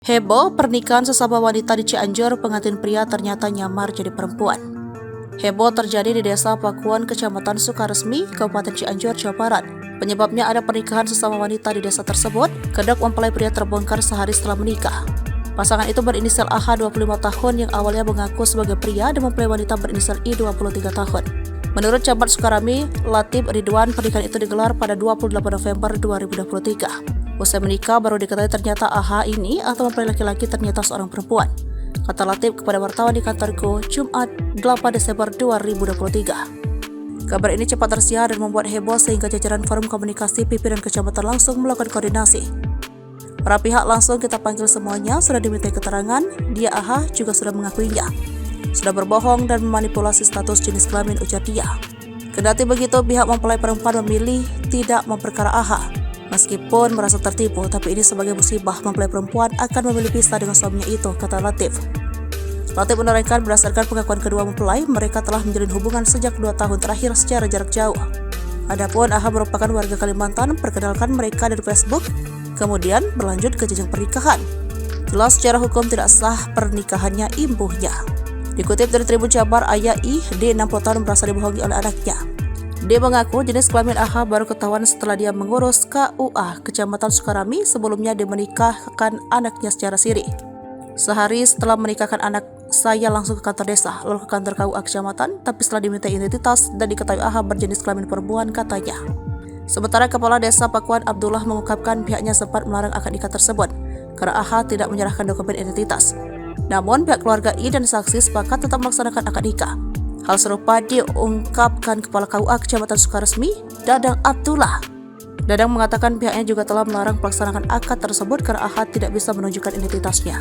Heboh pernikahan sesama wanita di Cianjur, pengantin pria ternyata nyamar jadi perempuan. Heboh terjadi di Desa Pakuan, Kecamatan Sukaresmi, Kabupaten Cianjur, Jawa Barat. Penyebabnya ada pernikahan sesama wanita di desa tersebut. Kedok mempelai pria terbongkar sehari setelah menikah. Pasangan itu berinisial AH 25 tahun yang awalnya mengaku sebagai pria dan mempelai wanita berinisial I 23 tahun. Menurut Camat Sukarami, Latif Ridwan, pernikahan itu digelar pada 28 November 2023. Usai menikah, baru diketahui ternyata AH ini atau mempelai laki-laki ternyata seorang perempuan. Kata Latif kepada wartawan di kantorku, Jumat 8 Desember 2023. Kabar ini cepat tersiar dan membuat heboh sehingga jajaran forum komunikasi pimpinan kecamatan langsung melakukan koordinasi. Para pihak langsung kita panggil semuanya, sudah dimintai keterangan, dia AH juga sudah mengakuinya. Sudah berbohong dan memanipulasi status jenis kelamin, ujar dia. Kendati begitu, pihak mempelai perempuan memilih tidak memperkara AH. Meskipun merasa tertipu, tapi ini sebagai musibah mempelai perempuan akan memilih pisah dengan suaminya itu, kata Latif. Latif menerangkan berdasarkan pengakuan kedua mempelai, mereka telah menjalin hubungan sejak 2 tahun terakhir secara jarak jauh. Adapun AH merupakan warga Kalimantan, perkenalkan mereka dari Facebook, kemudian berlanjut ke jenjang pernikahan. Jelas secara hukum tidak sah pernikahannya imbuhnya. Dikutip dari Tribun Jabar, ayah I, D 60 tahun merasa dibohongi oleh anaknya. Dia mengaku jenis kelamin AH baru ketahuan setelah dia mengurus KUA Kecamatan Sukarami. Sebelumnya dia menikahkan anaknya secara siri. Sehari setelah menikahkan anak, saya langsung ke kantor desa, lalu ke kantor KUA Kecamatan, tapi setelah diminta identitas dan diketahui AH berjenis kelamin perempuan, katanya. Sementara Kepala Desa Pakuan Abdullah mengungkapkan pihaknya sempat melarang akad nikah tersebut karena AH tidak menyerahkan dokumen identitas. Namun pihak keluarga I dan saksi sepakat tetap melaksanakan akad nikah. Hal serupa diungkapkan Kepala KUA Kecamatan Sukaresmi, Dadang Abdullah. Dadang mengatakan pihaknya juga telah melarang pelaksanaan akad tersebut karena AH tidak bisa menunjukkan identitasnya.